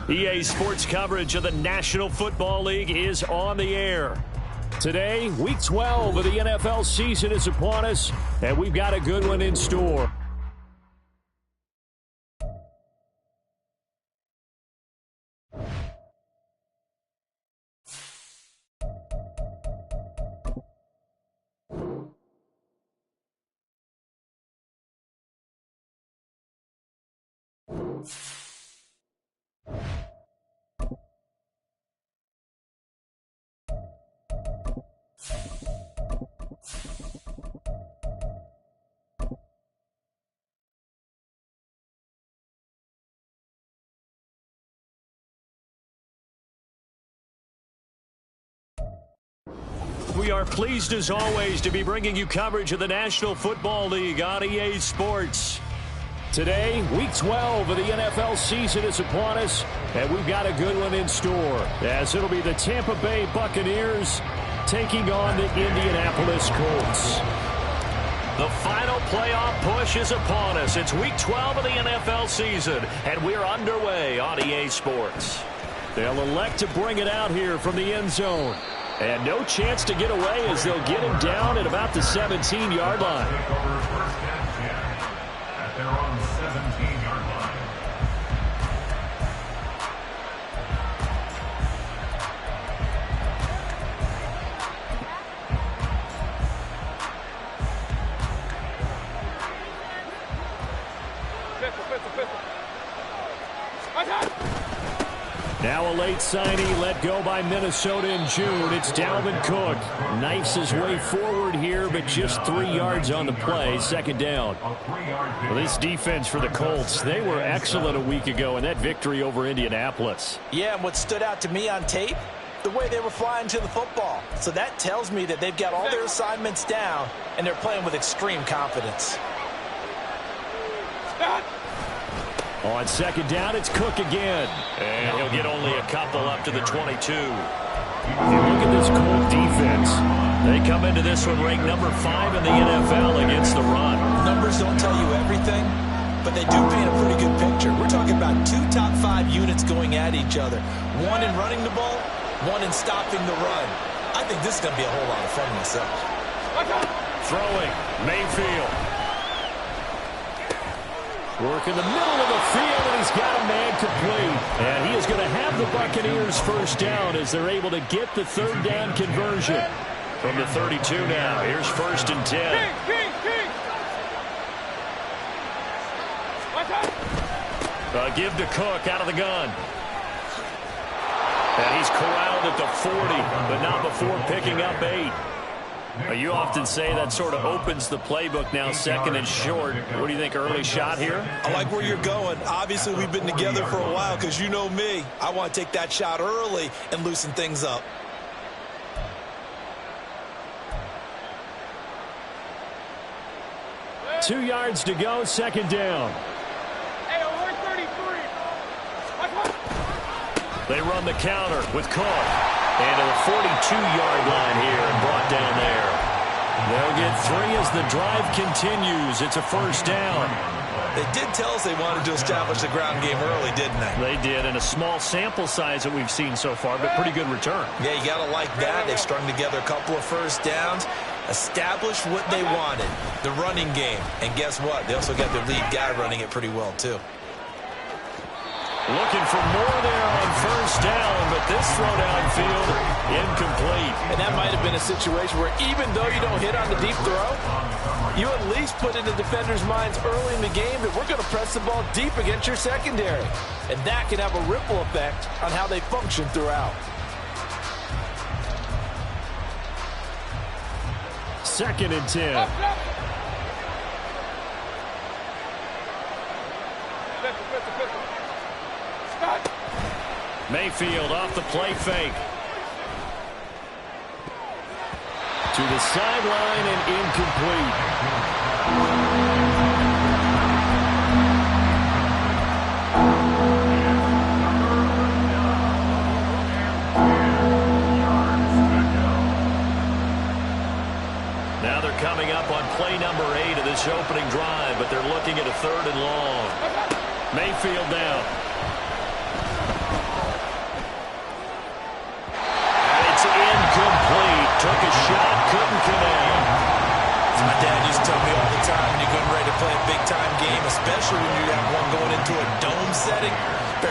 EA Sports coverage of the National Football League is on the air. Today, Week 12 of the NFL season is upon us, and we've got a good one in store. We are pleased, as always, to be bringing you coverage of the National Football League on EA Sports. Today, Week 12 of the NFL season is upon us, and we've got a good one in store, as it'll be the Tampa Bay Buccaneers taking on the Indianapolis Colts. The final playoff push is upon us. It's Week 12 of the NFL season, and we're underway on EA Sports. They'll elect to bring it out here from the end zone. And no chance to get away as they'll get him down at about the 17-yard line. At their own 17-yard line. Now a late signing let go by Minnesota in June. It's Dalvin Cook. Knifes his way forward here, but just 3 yards on the play. Second down. Well, this defense for the Colts, they were excellent a week ago in that victory over Indianapolis. Yeah, and what stood out to me on tape, the way they were flying to the football. So that tells me that they've got all their assignments down, and they're playing with extreme confidence. On second down, it's Cook again. And he'll get only a couple up to the 22. If you look at this Colt defense, they come into this one ranked number 5 in the NFL against the run. Numbers don't tell you everything, but they do paint a pretty good picture. We're talking about 2 top 5 units going at each other. One in running the ball, one in stopping the run. I think this is going to be a whole lot of fun myself. Throwing, Mayfield. Work in the middle of the field, and he's got a man complete. And he is going to have the Buccaneers first down as they're able to get the third down conversion. From the 32 now, here's 1st and 10. Give to Cook out of the gun. And he's corralled at the 40, but not before picking up 8. You often say that sort of opens the playbook now, 2nd and short. What do you think, early shot here? I like where you're going. Obviously, we've been together for a while because you know me. I want to take that shot early and loosen things up. Two yards to go, second down. They run the counter with Cook. And to the 42-yard line here and brought down there. They'll get 3 as the drive continues. It's a first down. They did tell us they wanted to establish the ground game early, didn't they? They did, and a small sample size that we've seen so far, but pretty good return. Yeah, you got to like that. They've strung together a couple of first downs, established what they wanted, the running game. And guess what? They also got their lead guy running it pretty well, too. Looking for more there on first down, but this throw downfield incomplete. And that might have been a situation where even though you don't hit on the deep throw, you at least put in the defenders' minds early in the game that we're going to press the ball deep against your secondary. And that can have a ripple effect on how they function throughout. 2nd and 10. Mayfield off the play fake. To the sideline and incomplete. Now they're coming up on play number 8 of this opening drive, but they're looking at a 3rd and long. Mayfield down.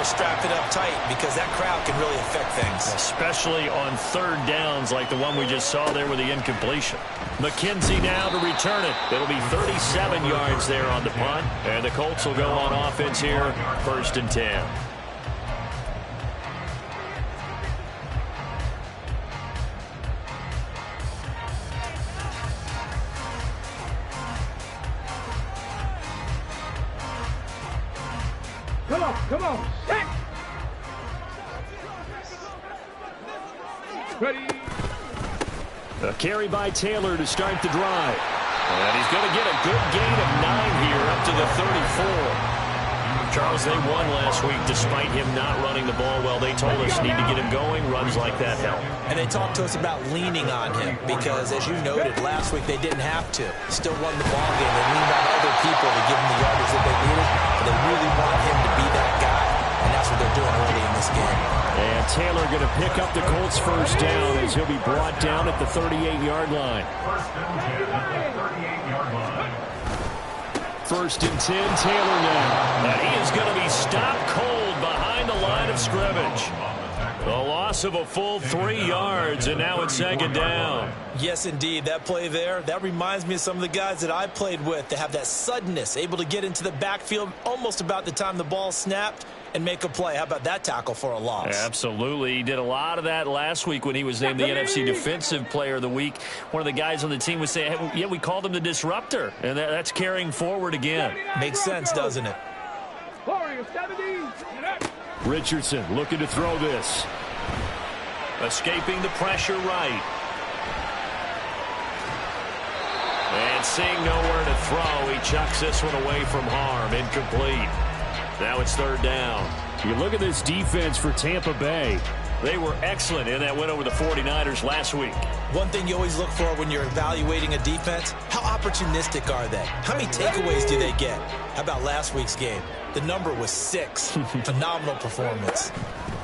better strap it up tight because that crowd can really affect things. Especially on third downs like the one we just saw there with the incompletion. McKenzie now to return it. It'll be 37 yards there on the punt. And the Colts will go on offense here, 1st and 10. Come on, set! Ready? A carry by Taylor to start the drive. And he's going to get a good gain of 9 here up to the 34. Charles, they won last week despite him not running the ball well. They told us need to get him going. Runs like that help. And they talked to us about leaning on him because, as you noted, last week they didn't have to. Still won the ball game. They leaned on other people to give them the yardage that they needed. But they really want him to be that guy, and that's what they're doing early in this game. And Taylor going to pick up the Colts' first down as he'll be brought down at the 38-yard line. 1st and 10, Taylor now. And he is going to be stopped cold behind the line of scrimmage. The loss of a full 3 yards, and now it's 2nd down. Yes, indeed. That play there, that reminds me of some of the guys that I played with. They have that suddenness, able to get into the backfield almost about the time the ball snapped and make a play. How about that tackle for a loss? Absolutely. He did a lot of that last week when he was named the NFC Defensive Player of the Week. One of the guys on the team was saying, hey, yeah, we called him the disruptor, and that's carrying forward again. Makes sense, doesn't it? Richardson looking to throw this. Escaping the pressure right. And seeing nowhere to throw, he chucks this one away from harm. Incomplete. Now it's 3rd down. You look at this defense for Tampa Bay. They were excellent in that win over the 49ers last week. One thing you always look for when you're evaluating a defense, how opportunistic are they? How many takeaways do they get? How about last week's game? The number was 6. Phenomenal performance.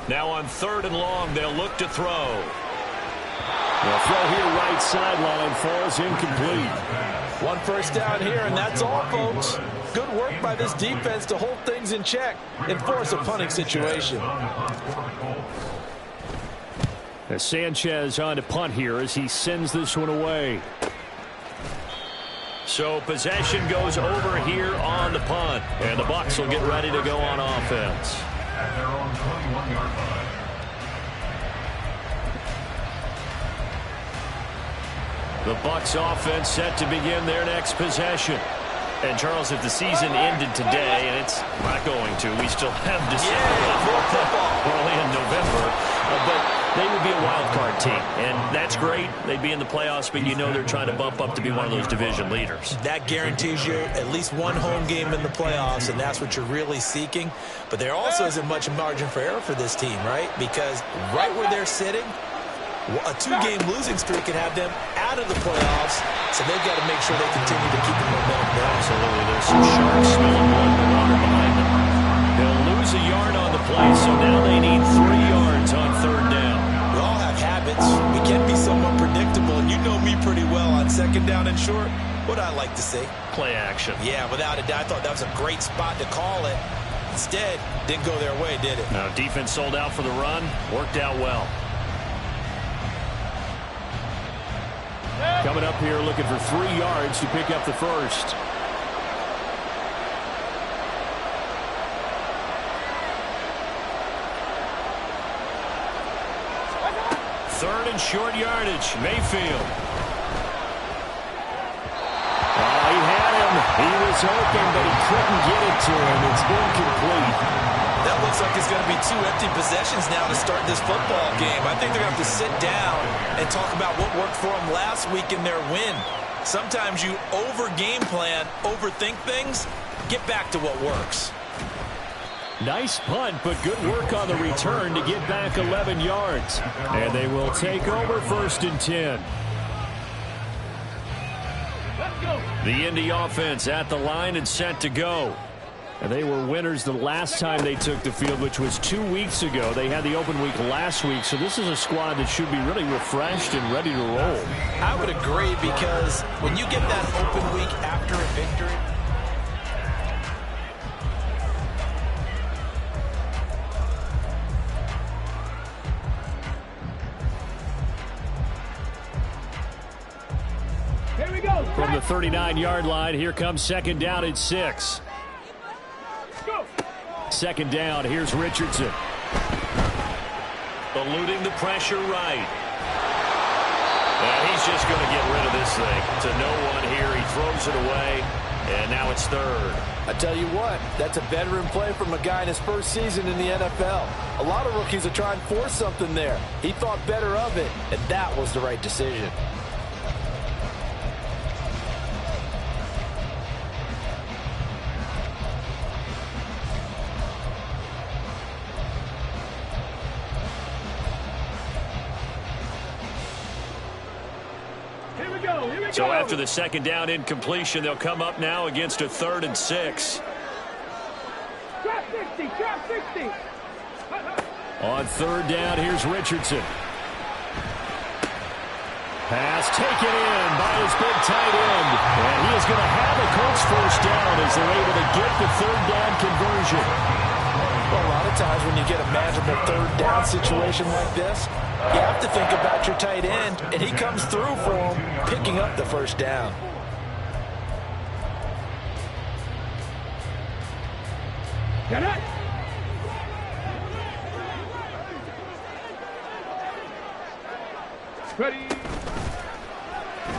Now on 3rd and long, they'll look to throw. The throw here right sideline falls incomplete. 1 first down here, and that's all, folks. Good work by this defense to hold things in check and force a punting situation. As Sanchez on to punt here as he sends this one away. So possession goes over here on the punt, and the Bucs will get ready to go on offense. At their own 21-yard line. The Bucs offense set to begin their next possession. And Charles, if the season ended today, and it's not going to, we still have December early in November, but they would be a wild card team, and that's great. They'd be in the playoffs, but you know they're trying to bump up to be one of those division leaders. That guarantees you at least one home game in the playoffs, and that's what you're really seeking. But there also isn't much margin for error for this team, right? Because right where they're sitting, a 2-game losing streak can have them out of the playoffs, so they've got to make sure they continue to keep the momentum going. Absolutely. There's some sharks smelling blood in the water behind them. They'll lose a yard on the play, so now they need 3 yards on 3rd down. We all have habits. We can be somewhat predictable, and you know me pretty well on 2nd down and short. What I like to see? Play action. Yeah, without a doubt. I thought that was a great spot to call it. Instead, didn't go their way, did it? Now, defense sold out for the run. Worked out well. Coming up here looking for 3 yards to pick up the first. Third and short yardage. Mayfield. He had him. He was open, but he couldn't get it to him. It's incomplete. That looks like it's going to be 2 empty possessions now to start this football game. I think they're going to have to sit down and talk about what worked for them last week in their win. Sometimes you over-game plan, overthink things, get back to what works. Nice punt, but good work on the return to get back 11 yards. And they will take over 1st and 10. The Indy offense at the line and set to go. And they were winners the last time they took the field, which was 2 weeks ago. They had the open week last week, so this is a squad that should be really refreshed and ready to roll. I would agree, because when you get that open week after a victory, From the 39-yard line, here comes second down and 6. Second down, here's Richardson. Eluding the pressure right. And he's just going to get rid of this thing. To no one here, he throws it away, and now it's third. I tell you what, that's a veteran play from a guy in his first season in the NFL. A lot of rookies are trying to force something there. He thought better of it, and that was the right decision. So after the second down incompletion, they'll come up now against a 3rd and 6. Drop 60. On third down, here's Richardson. Pass taken in by his big tight end. And he is going to have a Colts first down as they're able to get the third down conversion. Well, a lot of times when you get a manageable third down situation like this, you have to think about your tight end, and he comes through for him, picking up the first down. Get it! Ready?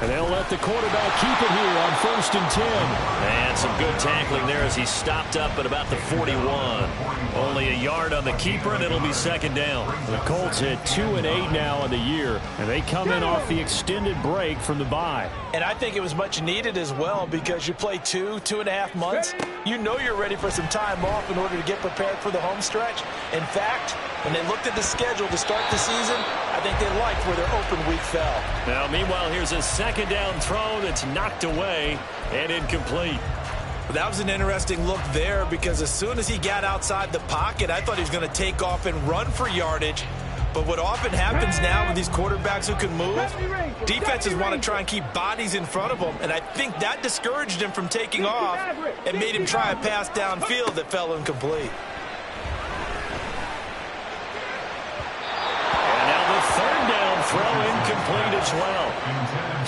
And they'll let the quarterback keep it here on 1st and 10. And some good tackling there as he stopped up at about the 41. Only a yard on the keeper, and it'll be second down. The Colts at 2-8 now in the year, and they come in off the extended break from the bye. And I think it was much needed as well because you play 2.5 months. You know you're ready for some time off in order to get prepared for the home stretch. In fact, when they looked at the schedule to start the season, I think they liked where their open week fell. Now, meanwhile, here's a second down throw that's knocked away and incomplete. That was an interesting look there because as soon as he got outside the pocket, I thought he was going to take off and run for yardage. But what often happens now with these quarterbacks who can move, defenses want to try and keep bodies in front of them, and I think that discouraged him from taking off and made him try a pass downfield that fell incomplete. And now the third down throw incomplete as well.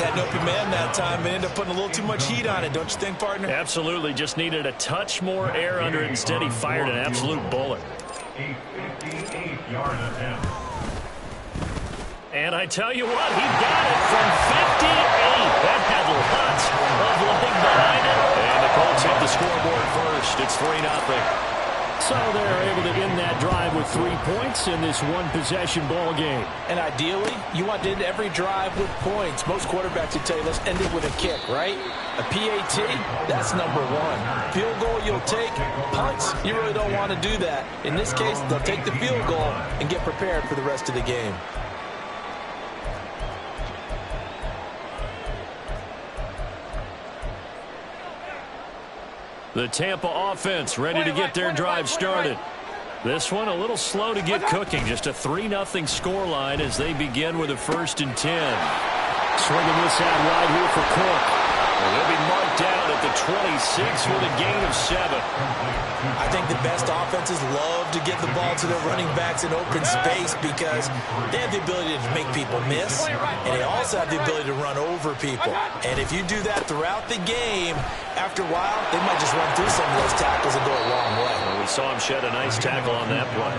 Had an open man that time, but ended up putting a little too much heat on it, don't you think, partner? Absolutely, just needed a touch more air under it. Instead, he fired an absolute bullet. 858-yard attempt. And I tell you what, he got it from 58. That had lots of leg behind it. And the Colts hit the scoreboard first. It's 3-0. So they're able to end that drive with 3 points in this one-possession ball game. And ideally, you want to end every drive with points. Most quarterbacks would tell you, let's end it with a kick, right? A PAT, that's number one. Field goal you'll take. Punts, you really don't want to do that. In this case, they'll take the field goal and get prepared for the rest of the game. The Tampa offense ready to get their drive started. This one a little slow to get cooking. Just a 3-0 scoreline as they begin with a 1st and 10. Swinging this out wide here for Cook. And he'll be marked down at the 26 with a gain of 7. I think the best offenses love to get the ball to their running backs in open space because they have the ability to make people miss, and they also have the ability to run over people. And if you do that throughout the game, after a while, they might just run through some of those tackles and go a long way. Well, we saw him shed a nice tackle on that play.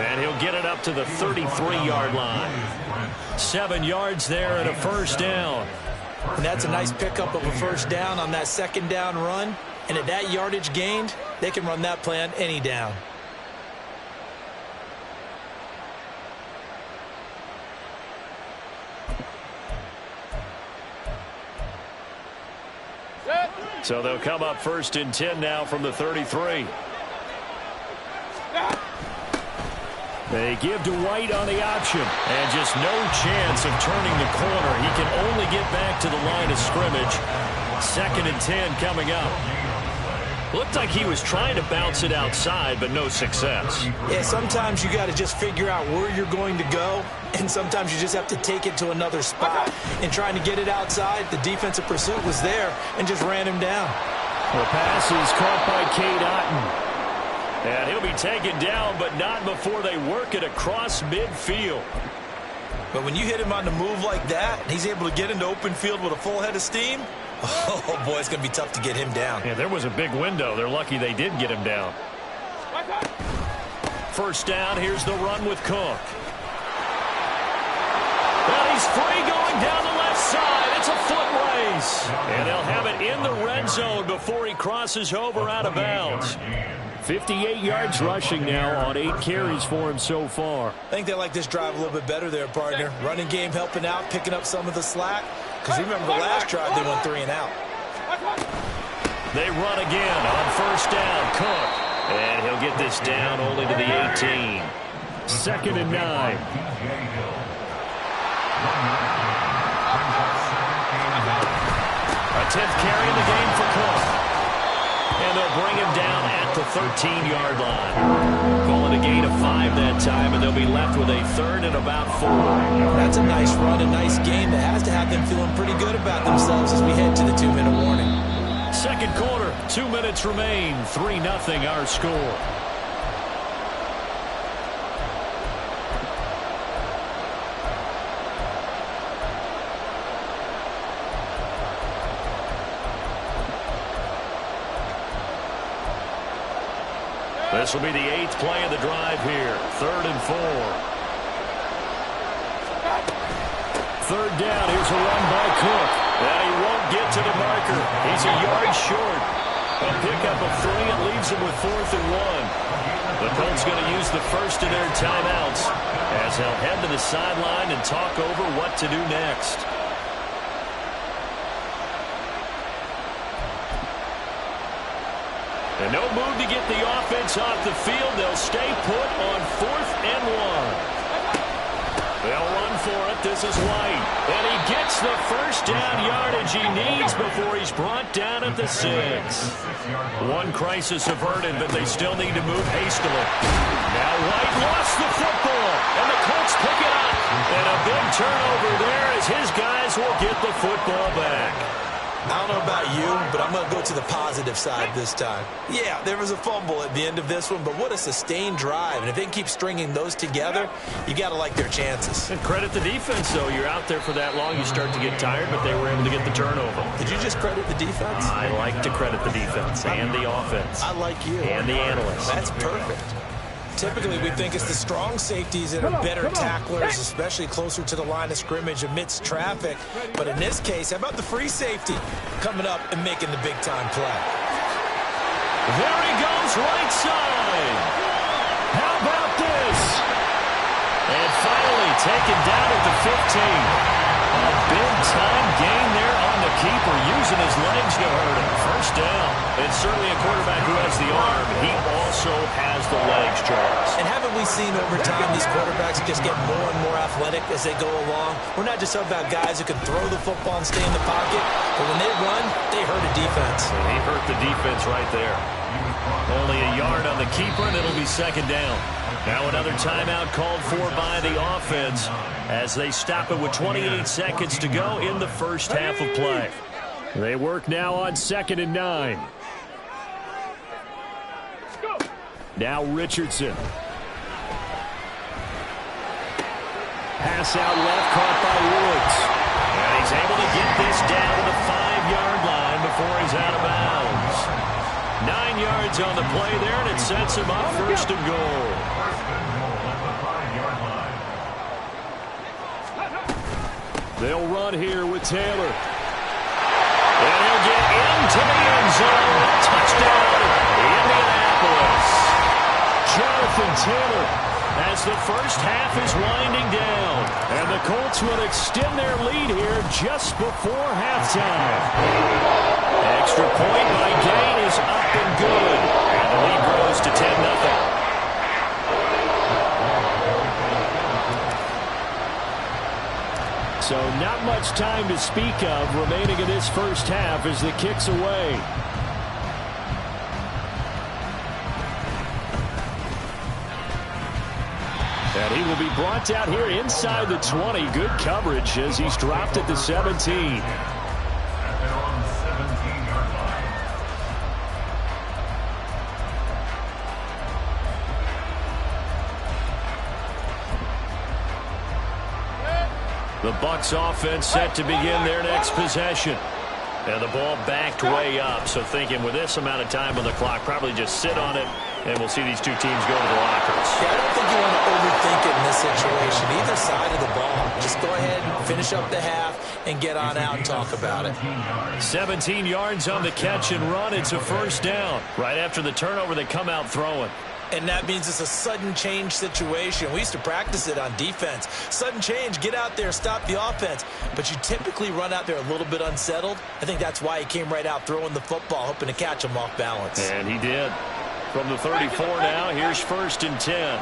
And he'll get it up to the 33-yard line. 7 yards there and a first down. And that's a nice pickup of a first down on that second down run. And at that yardage gained, they can run that play on any down. So they'll come up 1st and 10 now from the 33. They give to White on the option, and just no chance of turning the corner. He can only get back to the line of scrimmage. 2nd and 10 coming up. Looked like he was trying to bounce it outside, but no success. Yeah, sometimes you got to just figure out where you're going to go, and sometimes you just have to take it to another spot. And trying to get it outside, the defensive pursuit was there and just ran him down. The pass is caught by Cade Otton. And he'll be taken down, but not before they work it across midfield. But when you hit him on the move like that, and he's able to get into open field with a full head of steam, oh, boy, it's going to be tough to get him down. Yeah, there was a big window. They're lucky they did get him down. First down, here's the run with Cook. And he's free going down the left side. It's a foot race. And they'll have it in the red zone before he crosses over out of bounds. 58 yards rushing now on 8 carries for him so far. I think they like this drive a little bit better there, partner. Running game helping out, picking up some of the slack. Because remember the last drive, they went 3 and out. They run again on first down. Cook. And he'll get this down only to the 18. 2nd and 9. A 10th carry in the game for Cook. And they'll bring him down at the 13-yard line. Calling a gain of 5 that time, and they'll be left with a 3rd and about 4. That's a nice run, a nice game that has to have them feeling pretty good about themselves as we head to the 2-minute warning. Second quarter, 2 minutes remain. 3-0 our score. This will be the 8th play of the drive here. 3rd and 4. 3rd down. Here's a run by Cook. And he won't get to the marker. He's a yard short. A pickup of 3 and leaves him with 4th and 1. The Colts going to use the first of their timeouts as they'll head to the sideline and talk over what to do next. And no move to get the offense off the field. They'll stay put on 4th and 1. They'll run for it. This is White. And he gets the first down yardage he needs before he's brought down at the 6. One crisis averted, but they still need to move hastily. Now White lost the football, and the Colts pick it up. And a big turnover there as his guys will get the football back. I don't know about you, but I'm going to go to the positive side this time. Yeah, there was a fumble at the end of this one, but what a sustained drive. And if they can keep stringing those together, you got to like their chances. And credit the defense, though. You're out there for that long, you start to get tired, but they were able to get the turnover. Did you just credit the defense? I like to credit the defense and the offense. I like you. And the analysts. That's perfect. Typically, we think it's the strong safeties that are better tacklers, especially closer to the line of scrimmage amidst traffic. But in this case, how about the free safety coming up and making the big-time play? There he goes, right side. How about this? And finally taken down at the 15. A big-time gain there on the keeper, using his legs to hurt him. First down. It's certainly a quarterback who has the arm. He also has the legs, Charles. And haven't we seen over time these quarterbacks just get more and more athletic as they go along? We're not just talking about guys who can throw the football and stay in the pocket, but when they run, they hurt a defense. And he hurt the defense right there. Only a yard on the keeper, and it'll be 2nd down. Now another timeout called for by the offense as they stop it with 28 seconds to go in the first half of play. They work now on 2nd and 9. Now Richardson. Pass out left, caught by Woods. And he's able to get this down to the 5-yard line before he's out of bounds. 9 yards on the play there, and it sets him up 1st and goal. They'll run here with Taylor. And he'll get into the end zone. Touchdown, Indianapolis. Jonathan Taylor as the first half is winding down. And the Colts will extend their lead here just before halftime. Extra point by Gain is up and good. And the lead grows to 10-0. So not much time to speak of remaining in this first half as the kick's away. And he will be brought down here inside the 20. Good coverage as he's dropped at the 17. The Bucs offense set to begin their next possession. And the ball backed way up, so thinking with this amount of time on the clock, probably just sit on it, and we'll see these two teams go to the lockers. Yeah, I don't think you want to overthink it in this situation, either side of the ball. Just go ahead and finish up the half and get on out and talk about it. 17 yards on the catch and run. It's a first down. Right after the turnover, they come out throwing. And that means it's a sudden change situation. We used to practice it on defense. Sudden change, get out there, stop the offense. But you typically run out there a little bit unsettled. I think that's why he came right out throwing the football, hoping to catch him off balance. And he did. From the 34 now, here's 1st and 10.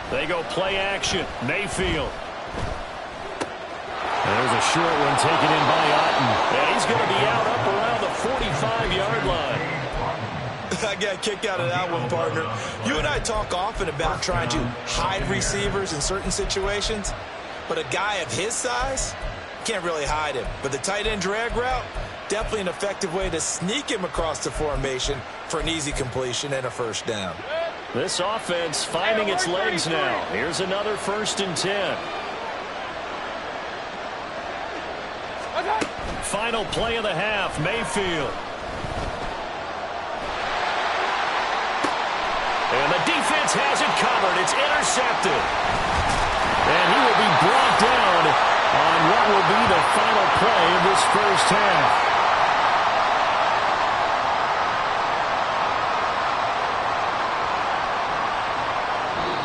They go play action. Mayfield. There's a short one taken in by Otten. And he's going to be out up around the 45-yard line. I got a kick out of that one, partner. You and I talk often about trying to hide receivers in certain situations, but a guy of his size can't really hide him. But the tight end drag route, definitely an effective way to sneak him across the formation for an easy completion and a first down. This offense finding its legs now. Here's another 1st and 10. Final play of the half, Mayfield. And the defense has it covered. It's intercepted. And he will be brought down on what will be the final play of this first half.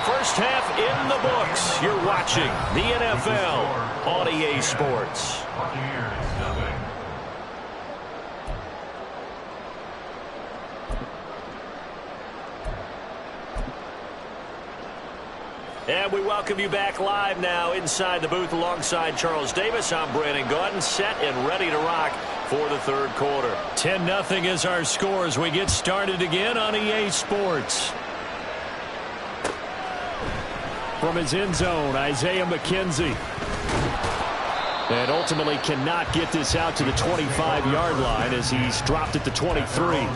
First half in the books. You're watching the NFL on EA Sports. And we welcome you back live now inside the booth alongside Charles Davis. I'm Brandon Gaudin, set and ready to rock for the third quarter. 10-0 is our score as we get started again on EA Sports. From his end zone, Isaiah McKenzie. And ultimately cannot get this out to the 25-yard line as he's dropped at the 23.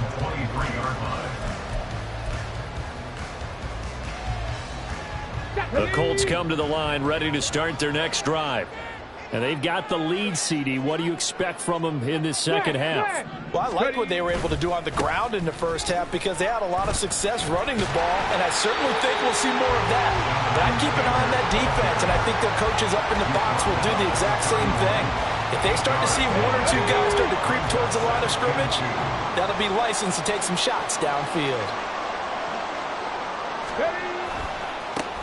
The Colts come to the line ready to start their next drive. And they've got the lead, CD. What do you expect from them in this second half? Well, I like what they were able to do on the ground in the first half because they had a lot of success running the ball, and I certainly think we'll see more of that. But I keep an eye on that defense, and I think their coaches up in the box will do the exact same thing. If they start to see one or two guys start to creep towards the line of scrimmage, that'll be licensed to take some shots downfield.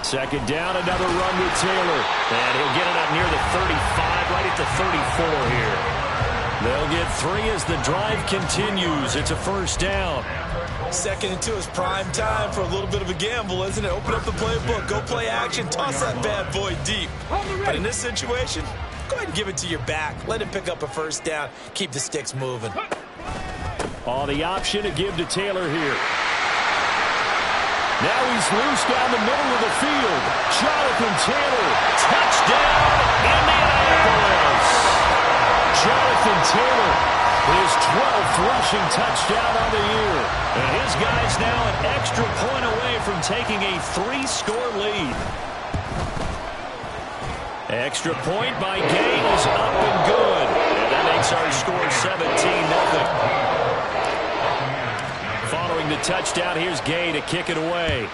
Second down, another run with Taylor. And he'll get it up near the 35, right at the 34 here. They'll get 3 as the drive continues. It's a first down. 2nd and 2 is prime time for a little bit of a gamble, isn't it? Open up the playbook, go play action, toss that bad boy deep. But in this situation, go ahead and give it to your back. Let him pick up a first down. Keep the sticks moving. Oh, the option to give to Taylor here. Now he's loose down the middle of the field. Jonathan Taylor, touchdown, Indianapolis. Jonathan Taylor, his 12th rushing touchdown on the year. And his guy's now an extra point away from taking a 3-score lead. Extra point by Gay is up and good. And that makes our score 17-0. Following the touchdown, here's Gay to kick it away.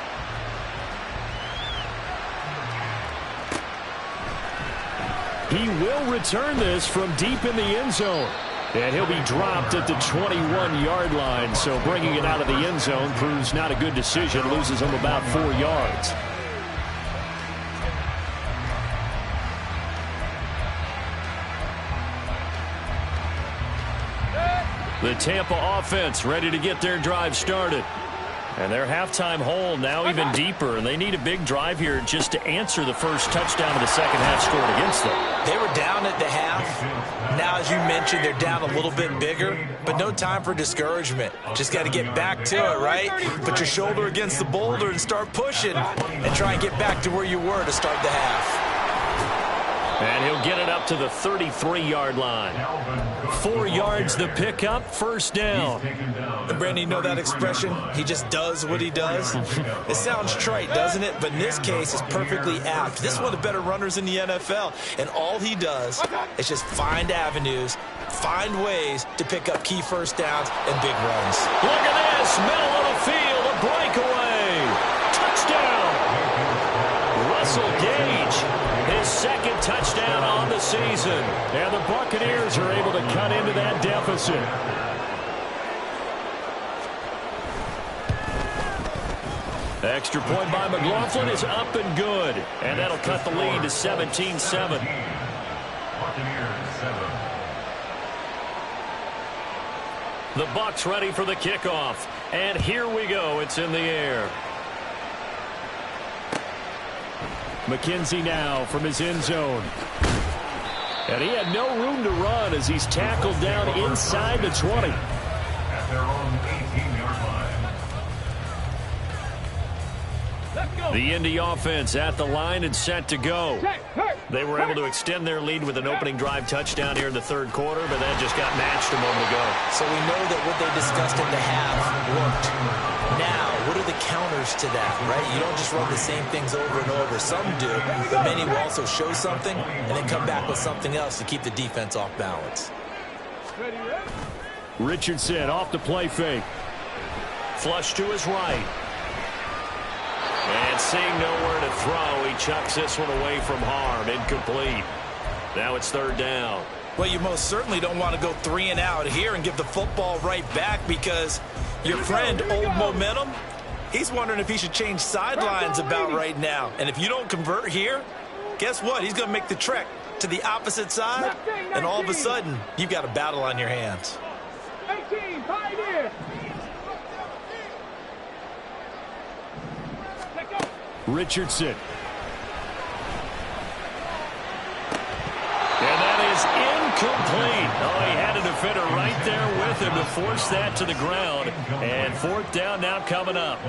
He will return this from deep in the end zone. And he'll be dropped at the 21-yard line. So bringing it out of the end zone proves not a good decision. Loses him about 4 yards. The Tampa offense ready to get their drive started. And their halftime hole now even deeper. And they need a big drive here just to answer the first touchdown of the second half scored against them. They were down at the half. Now, as you mentioned, they're down a little bit bigger. But no time for discouragement. Just got to get back to it, right? Put your shoulder against the boulder and start pushing. And try and get back to where you were to start the half. And he'll get it up to the 33-yard line. 4 yards the pickup, first down. And Brandon, you know that expression? He just does what he does. It sounds trite, doesn't it? But in this case, it's perfectly apt. This is one of the better runners in the NFL. And all he does is just find avenues, find ways to pick up key first downs and big runs. Look at this, middle of the field, a breakaway. Touchdown. Russell Gage, his second touchdown on the season. And the Buccaneers are able to cut into that deficit. Extra point by McLaughlin is up and good. And that'll cut the lead to 17-7. The Bucs ready for the kickoff. And here we go. It's in the air. McKenzie now from his end zone. And he had no room to run as he's tackled down inside the 20. At their own 18-yard line. Let's go. The Indy offense at the line and set to go. They were able to extend their lead with an opening drive touchdown here in the third quarter, but that just got matched a moment ago. So we know that what they discussed at the half worked. Now, what are the counters to that, right? You don't just run the same things over and over. Some do, but many will also show something and then come back with something else to keep the defense off balance. Richardson off the play fake. Flush to his right. And seeing nowhere to throw, he chucks this one away from harm. Incomplete. Now it's third down. Well, you most certainly don't want to go 3 and out here and give the football right back because your friend, Old Momentum, he's wondering if he should change sidelines about right now. And if you don't convert here, guess what? He's going to make the trek to the opposite side, and all of a sudden, you've got a battle on your hands. 18, Pioneer. Richardson. And that is incomplete. Oh, he had a defender right there with him to force that to the ground. And fourth down now coming up.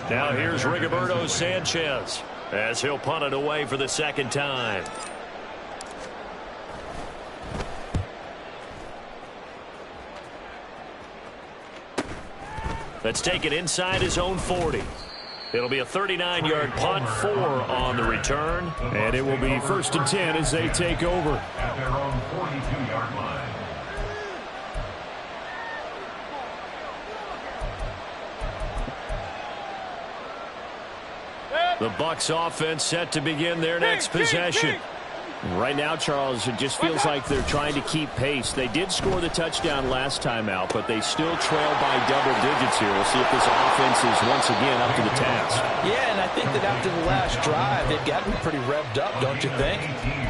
Now here's Rigoberto Sanchez as he'll punt it away for the second time. Let's take it inside his own 40. It'll be a 39-yard punt, 4 on the return. And it will be 1st and 10 as they take over. At their own 42-yard line. The Bucs offense set to begin their next possession. Right now, Charles, it just feels like they're trying to keep pace. They did score the touchdown last time out, but they still trail by double digits here. We'll see if this offense is once again up to the task. Yeah, and I think that after the last drive, they've gotten pretty revved up, don't you think?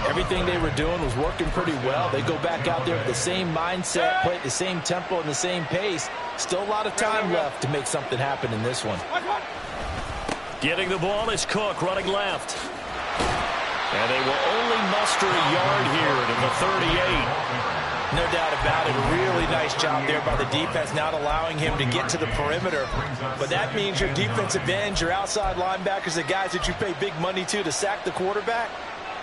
Everything they were doing was working pretty well. They go back out there with the same mindset, play at the same tempo and the same pace. Still a lot of time left to make something happen in this one. Getting the ball is Cook running left. And they will only muster a yard here to the 38. No doubt about it. A really nice job there by the defense, not allowing him to get to the perimeter. But that means your defensive ends, your outside linebackers, the guys that you pay big money to sack the quarterback,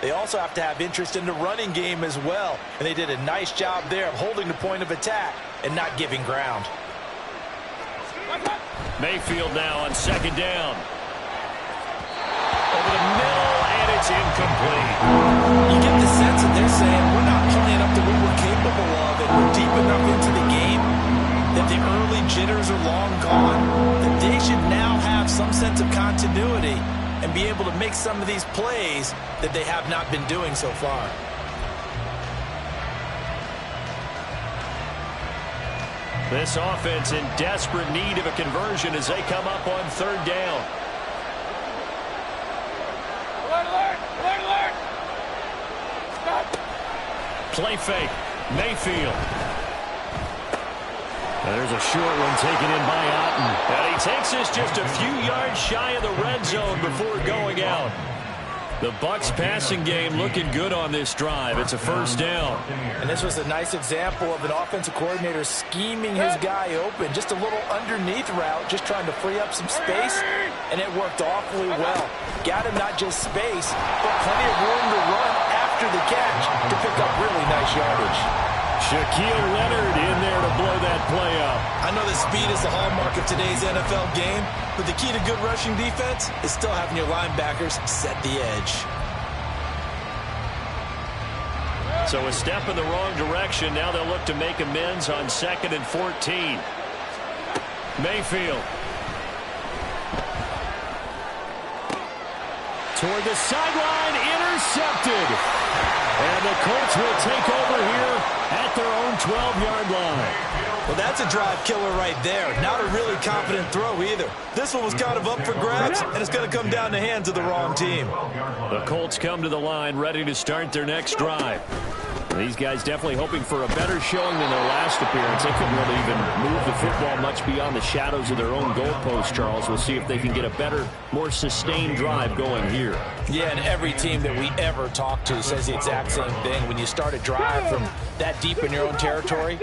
they also have to have interest in the running game as well. And they did a nice job there of holding the point of attack and not giving ground. Mayfield now on second down. Over the middle, and it's incomplete. You get the sense that they're saying we're not playing up to what we're capable of, and we're deep enough into the game that the early jitters are long gone, that they should now have some sense of continuity and be able to make some of these plays that they have not been doing so far. This offense in desperate need of a conversion as they come up on third down. Play fake. Mayfield. And there's a short one taken in by Otten. And he takes this just a few yards shy of the red zone before going out. The Bucs passing game looking good on this drive. It's a first down. And this was a nice example of an offensive coordinator scheming his guy open. Just a little underneath route, just trying to free up some space, and it worked awfully well. Got him not just space, but plenty of room to run after after the catch to pick up really nice yardage. Shaquille Leonard in there to blow that play up. I know that speed is the hallmark of today's NFL game, but the key to good rushing defense is still having your linebackers set the edge. So a step in the wrong direction. Now they'll look to make amends on 2nd and 14. Mayfield. Toward the sideline, intercepted. And the Colts will take over here at their own 12-yard line. Well, that's a drive killer right there. Not a really confident throw either. This one was kind of up for grabs, and it's going to come down the hands of the wrong team. The Colts come to the line ready to start their next drive. These guys definitely hoping for a better showing than their last appearance. They couldn't really even move the football much beyond the shadows of their own goalpost, Charles. We'll see if they can get a better, more sustained drive going here. Yeah, and every team that we ever talk to says the exact same thing. When you start a drive from that deep in your own territory,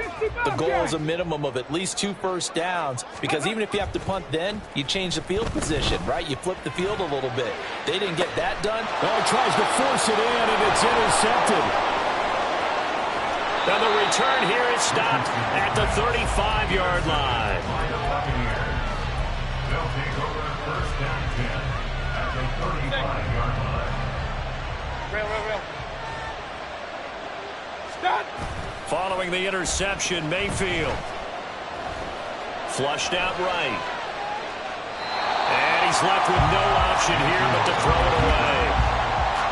the goal is a minimum of at least 2 first downs, because even if you have to punt then, you change the field position, right? You flip the field a little bit. They didn't get that done. Oh, tries to force it in, and it's intercepted. And the return here is stopped at the 35-yard line. They'll take over first down 10 at the 35-yard line. Real. Stop. Following the interception, Mayfield. Flushed out right. And he's left with no option here but to throw it away.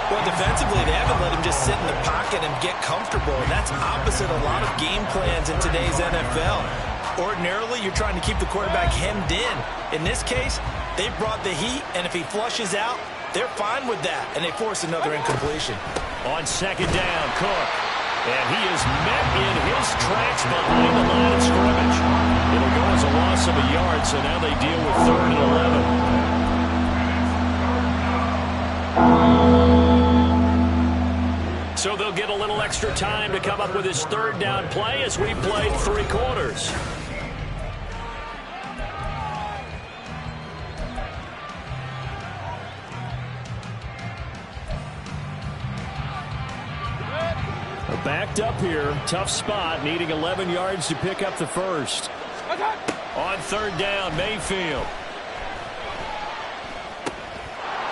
Well, defensively, they haven't let him just sit in the pocket and get comfortable, and that's opposite a lot of game plans in today's NFL. Ordinarily, you're trying to keep the quarterback hemmed in. In this case, they brought the heat, and if he flushes out, they're fine with that, and they force another incompletion. On 2nd down, Cook. And he is met in his tracks behind the line of scrimmage. It'll go as a loss of a yard, so now they deal with 3rd and 11. So they'll get a little extra time to come up with his 3rd down play as we played 3 quarters. Backed up here, tough spot, needing 11 yards to pick up the first. On 3rd down, Mayfield.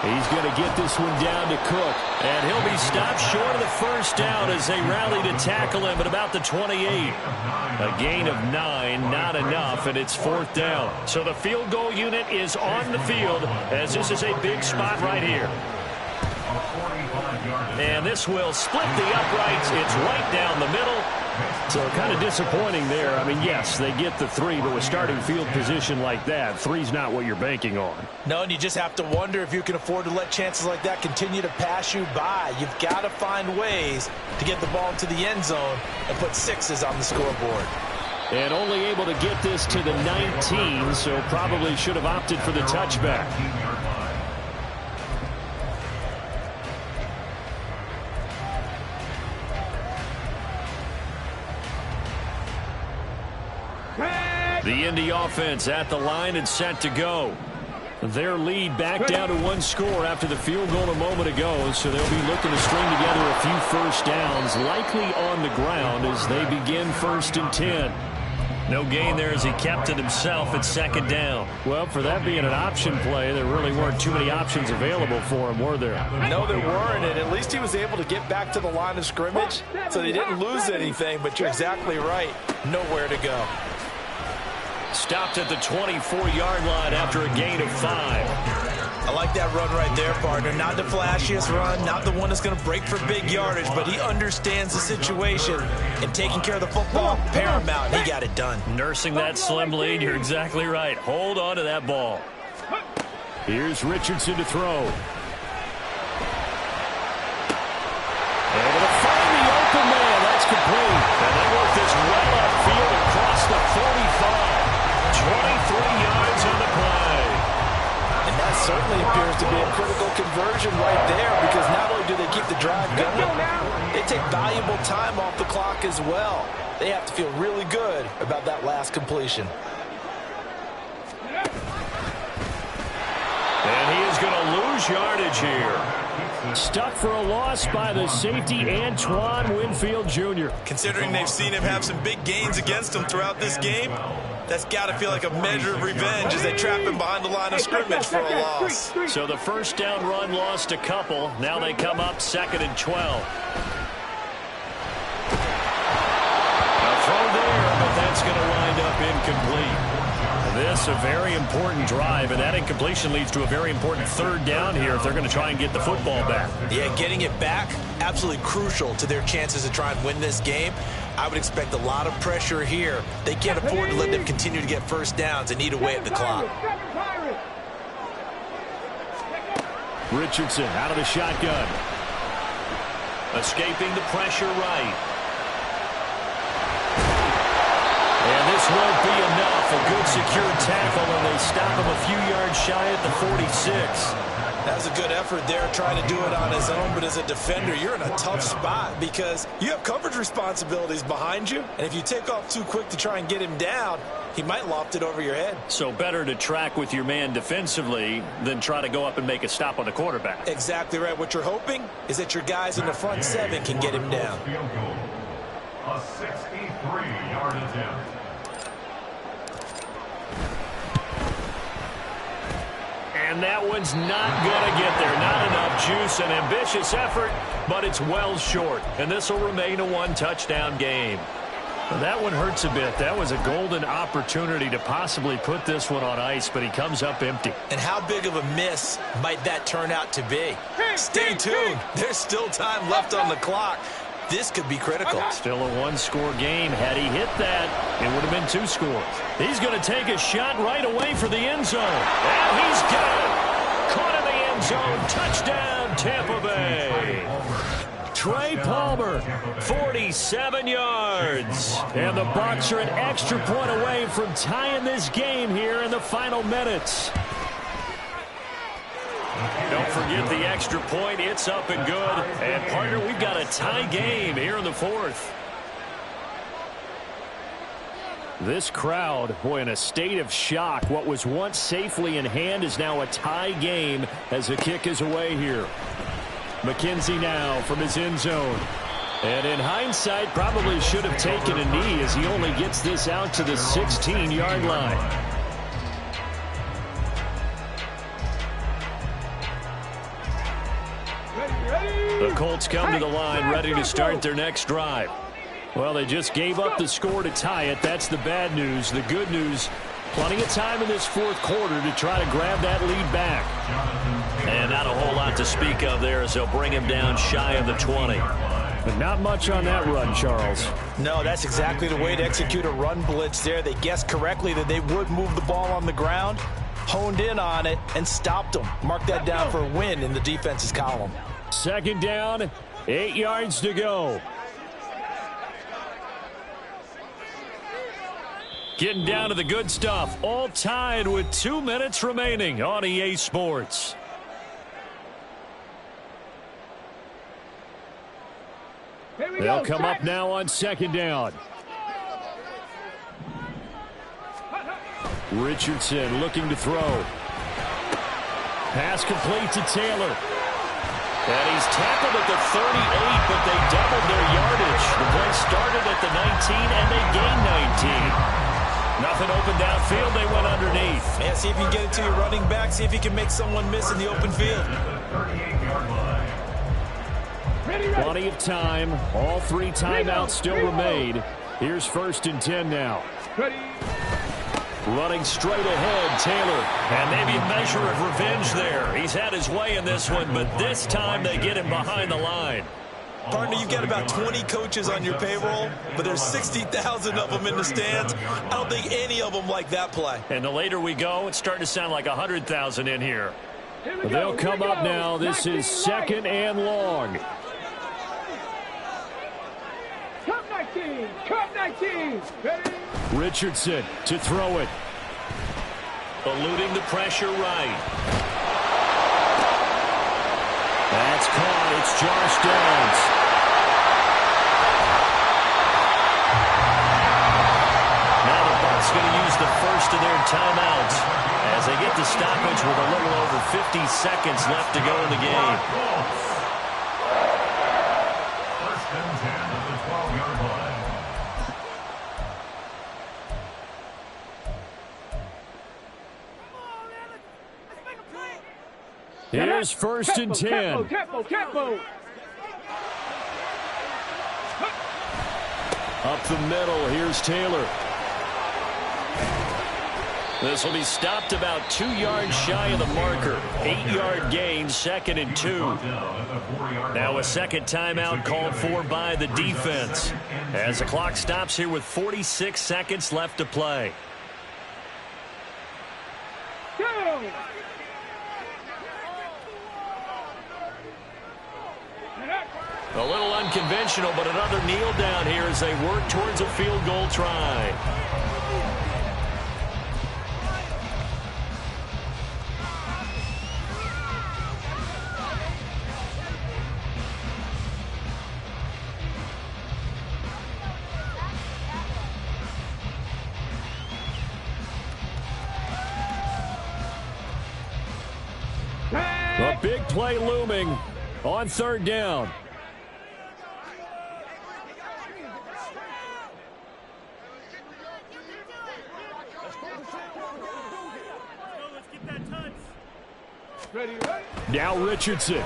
He's going to get this one down to Cook. And he'll be stopped short of the first down as they rally to tackle him at about the 28. A gain of 9, not enough, and it's 4th down. So the field goal unit is on the field as this is a big spot right here. And this will split the uprights. It's right down the middle. So kind of disappointing there. I mean, yes, they get the 3, but with starting field position like that, 3's not what you're banking on. No, and you just have to wonder if you can afford to let chances like that continue to pass you by. You've got to find ways to get the ball into the end zone and put 6s on the scoreboard. And only able to get this to the 19, so probably should have opted for the touchback. The Indy offense at the line and set to go. Their lead back down to 1 score after the field goal a moment ago, so they'll be looking to string together a few first downs, likely on the ground as they begin 1st and 10. No gain there as he kept it himself at 2nd down. Well, for that being an option play, there really weren't too many options available for him, were there? No, there weren't, and at least he was able to get back to the line of scrimmage, so they didn't lose anything, but you're exactly right. Nowhere to go. Stopped at the 24-yard line after a gain of 5. I like that run right there, partner. Not the flashiest run, not the one that's going to break for big yardage, but he understands the situation, and taking care of the football, paramount. He got it done. Nursing that slim lead, you're exactly right. Hold on to that ball. Here's Richardson to throw. Able to find the open man. That's complete. And they work this well upfield across the 45. 23 yards on the play. And that certainly appears to be a critical conversion right there, because not only do they keep the drive going, they take valuable time off the clock as well. They have to feel really good about that last completion. And he is going to lose yardage here. Stuck for a loss by the safety Antoine Winfield Jr. Considering they've seen him have some big gains against them throughout this game, that's got to feel like a measure of revenge as they trap him behind the line of scrimmage for a loss. So the first down run lost a couple. Now they come up 2nd and 12. A throw there, but that's going to wind up incomplete. This a very important drive, and that incompletion leads to a very important 3rd down here if they're going to try and get the football back. Yeah, getting it back, absolutely crucial to their chances to try and win this game. I would expect a lot of pressure here. They can't afford to let them continue to get first downs and eat away at the clock. Richardson out of the shotgun. Escaping the pressure right. And this won't be enough. A good secure tackle, and they stop him a few yards shy at the 46. That was a good effort there trying to do it on his own, but as a defender, you're in a tough spot because you have coverage responsibilities behind you, and if you take off too quick to try and get him down, he might loft it over your head. So better to track with your man defensively than try to go up and make a stop on the quarterback. Exactly right. What you're hoping is that your guys in the front 7 can get him down. Field goal. A 63-yard attempt. And that one's not going to get there. Not enough juice. An ambitious effort, but it's well short. And this will remain a 1-touchdown game. Well, that one hurts a bit. That was a golden opportunity to possibly put this one on ice, but he comes up empty. And how big of a miss might that turn out to be? Stay tuned. There's still time left on the clock. This could be critical. Still a 1-score game. Had he hit that, it would have been 2 scores. He's going to take a shot right away for the end zone. And he's got it. Caught in the end zone. Touchdown, Tampa Bay. Trey Palmer, 47 yards. And the Bucs are an extra point away from tying this game here in the final minutes. Don't forget the extra point. It's up and good. And, partner, we've got a tie game here in the 4th. This crowd, boy, in a state of shock. What was once safely in hand is now a tie game as the kick is away here. McKenzie now from his end zone. And in hindsight, probably should have taken a knee as he only gets this out to the 16-yard line. The Colts come to the line ready to start their next drive. Well, they just gave up the score to tie it. That's the bad news. The good news, plenty of time in this 4th quarter to try to grab that lead back. And not a whole lot to speak of there as they'll bring him down shy of the 20. But not much on that run, Charles. No, that's exactly the way to execute a run blitz there. They guessed correctly that they would move the ball on the ground, honed in on it, and stopped them. Mark that down for a win in the defense's column. 2nd down, 8 yards to go. Getting down to the good stuff. All tied with 2 minutes remaining on EA Sports. They'll come up now on 2nd down. Richardson looking to throw. Pass complete to Taylor. And he's tackled at the 38, but they doubled their yardage. The play started at the 19, and they gained 19. Nothing open downfield. They went underneath. Yeah, see if you can get it to your running back. See if you can make someone miss in the open field. Plenty of time. All 3 timeouts still remain. Here's 1st and 10 now. Running straight ahead, Taylor. And maybe a measure of revenge there. He's had his way in this one, but this time they get him behind the line. Partner, you've got about 20 coaches on your payroll, but there's 60,000 of them in the stands. I don't think any of them like that play. And the later we go, it's starting to sound like 100,000 in here. They'll come up now. This is 2nd and long. Cup 19. Ready? Richardson to throw it. Eluding the pressure right. That's caught. It's Josh Downs. Now the Bucs going to use the first of their timeouts. as they get the stoppage with a little over 50 seconds left to go in the game. First and 10 at the 12-yard line. Here's first and 10. Tempo. Up the middle, here's Taylor. This will be stopped about 2 yards shy of the marker. 8-yard gain, 2nd and 2. Now a second timeout called for by the defense, as the clock stops here with 46 seconds left to play. Go! A little unconventional, but another kneel down here as they work towards a field goal try. A big play looming on 3rd down. Now Richardson. And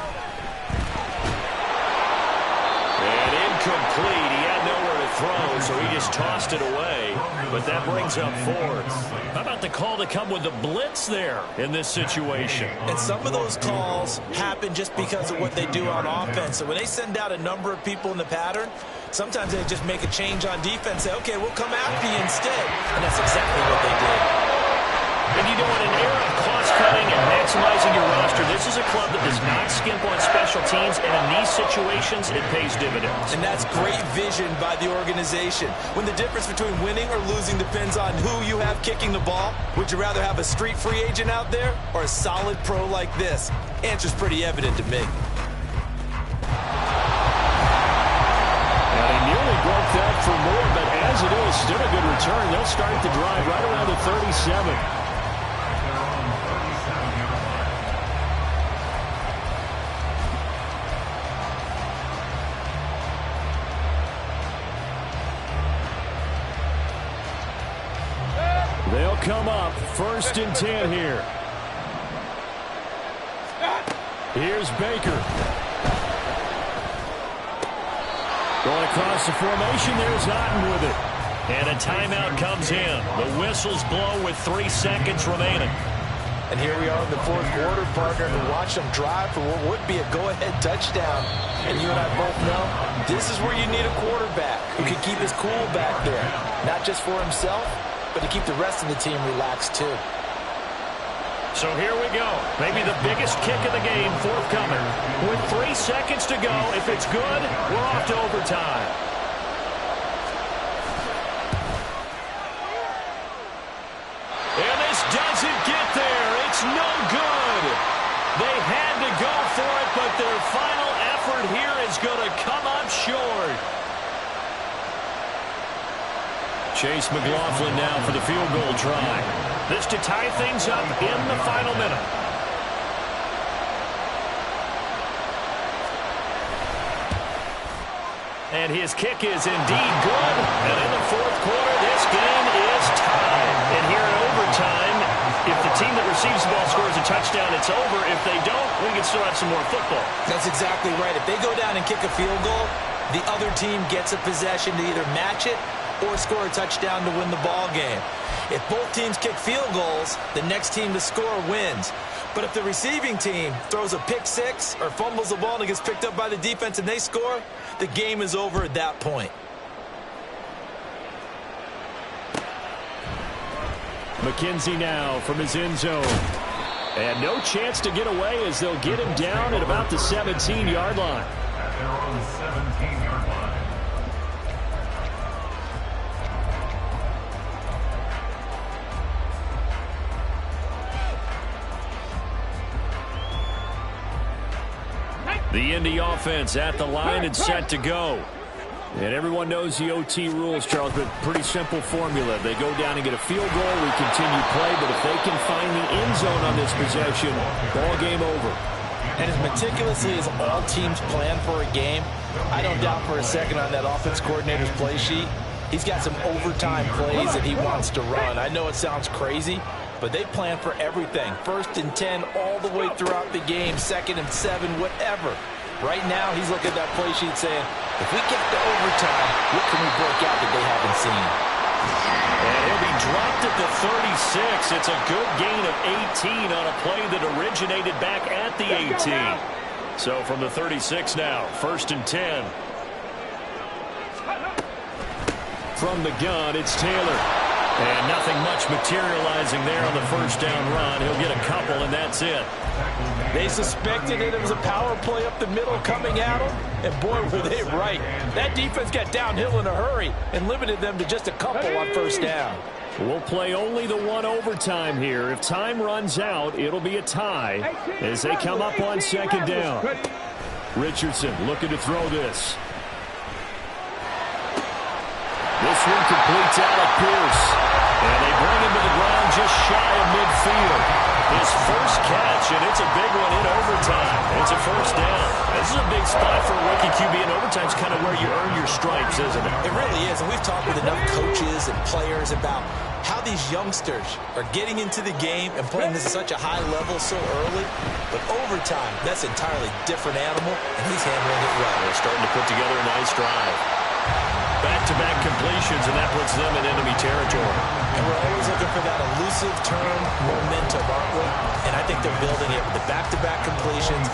incomplete. He had nowhere to throw, so he just tossed it away. But that brings up 4th. How about the call to come with the blitz there in this situation? And some of those calls happen just because of what they do on offense. So when they send out a number of people in the pattern, sometimes they just make a change on defense, say, okay, we'll come after you instead. And that's exactly what they did. And you know, in an era of cost-cutting and maximizing your roster, this is a club that does not skimp on special teams, and in these situations, it pays dividends. And that's great vision by the organization. When the difference between winning or losing depends on who you have kicking the ball, would you rather have a street free agent out there or a solid pro like this? Answer's pretty evident to me. And he nearly broke that for more, but as it is, still a good return. They'll start the drive right around the 37. They'll come up 1st and 10 here. Here's Baker. Going across the formation, there's Otten with it. And a timeout comes in. The whistles blow with 3 seconds remaining. And here we are in the 4th quarter, partner, to watch them drive for what would be a go-ahead touchdown. And you and I both know this is where you need a quarterback who can keep his cool back there. Not just for himself, but to keep the rest of the team relaxed too. So here we go. Maybe the biggest kick of the game forthcoming. With 3 seconds to go, if it's good, we're off to overtime. And this doesn't get there. It's no good. They had to go for it, but their final effort here is going to come up short. Chase McLaughlin now for the field goal try. This to tie things up in the final minute. And his kick is indeed good. And in the 4th quarter, this game is tied. And here in overtime, if the team that receives the ball scores a touchdown, it's over. If they don't, we can still have some more football. That's exactly right. If they go down and kick a field goal, the other team gets a possession to either match it or score a touchdown to win the ball game. If both teams kick field goals, the next team to score wins. But if the receiving team throws a pick six or fumbles the ball and it gets picked up by the defense and they score, the game is over at that point. McKenzie now from his end zone. And no chance to get away as they'll get him down at about the 17-yard line. At their own 17-yard line. The The Indy offense at the line and set to go. And everyone knows the OT rules, Charles, but pretty simple formula. They go down and get a field goal, we continue play, but if they can find the end zone on this possession, ball game over. And as meticulously as all teams plan for a game, I don't doubt for a second on that offense coordinator's play sheet, he's got some overtime plays that he wants to run. I know it sounds crazy, but they plan for everything. 1st and 10 all the way throughout the game, 2nd and 7, whatever. Right now, he's looking at that play sheet saying, if we get to overtime, what can we break out that they haven't seen? And he'll be dropped at the 36. It's a good gain of 18 on a play that originated back at the 18. So from the 36 now, 1st and 10. From the gun, it's Taylor. And nothing much materializing there on the 1st down run. He'll get a couple, and that's it. They suspected it was a power play up the middle coming at them, and boy, were they right. That defense got downhill in a hurry and limited them to just a couple on 1st down. We'll play only the one overtime here. If time runs out, it'll be a tie as they come up on 2nd down. Richardson looking to throw this. This one completes Alec Pierce. And they bring him to the ground just shy of midfield. His first catch, and it's a big one in overtime. It's a 1st down. This is a big spot for a rookie QB, and overtime's kind of where you earn your stripes, isn't it? It really is, and we've talked with enough coaches and players about how these youngsters are getting into the game and playing this at such a high level so early. But overtime, that's an entirely different animal, and he's handling it well. They're starting to put together a nice drive. Back-to-back completions, and that puts them in enemy territory. And we're always looking for that elusive term momentum, aren't we? And I think they're building it with the back-to-back completions.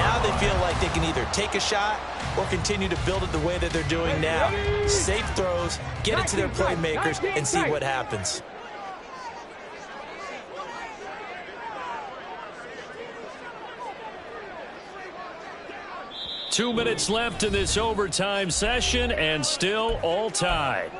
Now they feel like they can either take a shot or continue to build it the way that they're doing now. Safe throws, get it to their playmakers, and see what happens. Two minutes left in this overtime session, and still all tied.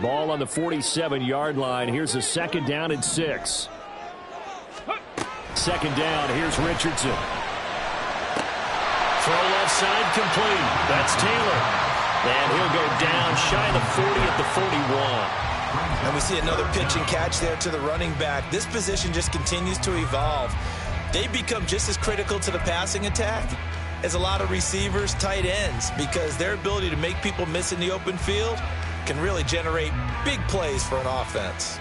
Ball on the 47-yard line. Here's a 2nd down and 6. 2nd down. Here's Richardson. Throw left side complete. That's Taylor. And he'll go down shy of the 40 at the 41. And we see another pitch and catch there to the running back. This position just continues to evolve. They become just as critical to the passing attack as a lot of receivers, tight ends, because their ability to make people miss in the open field can really generate big plays for an offense.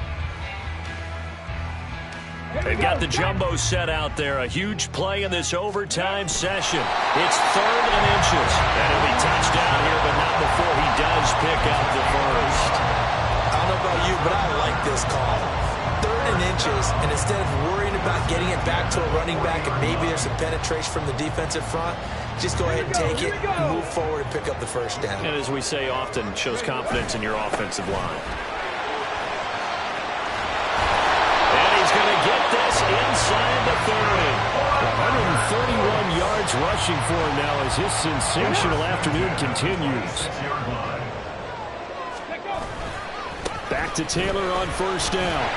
They've got the jumbo set out there. A huge play in this overtime session. It's 3rd and inches. And he'll be touchdown here, but not before he does pick up the first. I don't know about you, but I like this call. 3rd and inches, and instead of worrying about getting it back to a running back and maybe there's some penetration from the defensive front, just go ahead and take it, move forward, and pick up the 1st down. And as we say often, shows confidence in your offensive line. And he's going to get this inside the 30. 131 yards rushing for him now as his sensational afternoon continues. Back to Taylor on 1st down.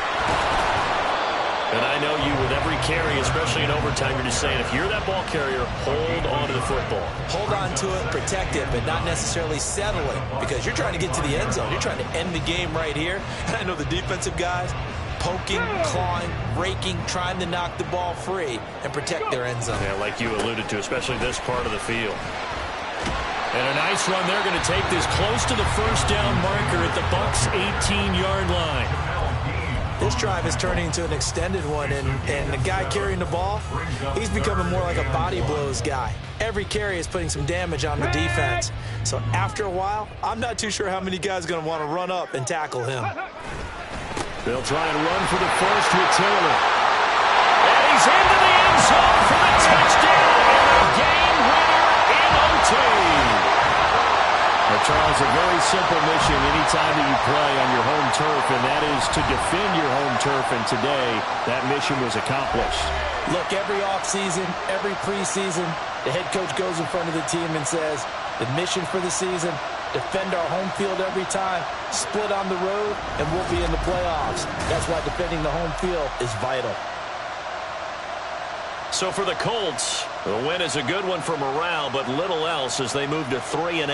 And I know you, with every carry, especially in overtime, you're just saying, if you're that ball carrier, hold on to the football. Hold on to it, protect it, but not necessarily settle it, because you're trying to get to the end zone. You're trying to end the game right here. And I know the defensive guys poking, clawing, raking, trying to knock the ball free and protect their end zone. Yeah, like you alluded to, especially this part of the field. And a nice run. They're going to take this close to the 1st down marker at the Bucs' 18-yard line. This drive is turning into an extended one, and the guy carrying the ball, he's becoming more like a body blows guy. Every carry is putting some damage on the defense. So after a while, I'm not too sure how many guys are going to want to run up and tackle him. They'll try and run for the first with Taylor. And he's into the end zone for the touchdown and a game winner in OT. Now, Charles, It's a very simple mission anytime that you play on your home turf, and that is to defend your home turf, and today that mission was accomplished. Look, every offseason, every preseason, the head coach goes in front of the team and says, the mission for the season, defend our home field every time, split on the road, and we'll be in the playoffs. That's why defending the home field is vital. So for the Colts, the win is a good one for morale, but little else as they move to 3-8.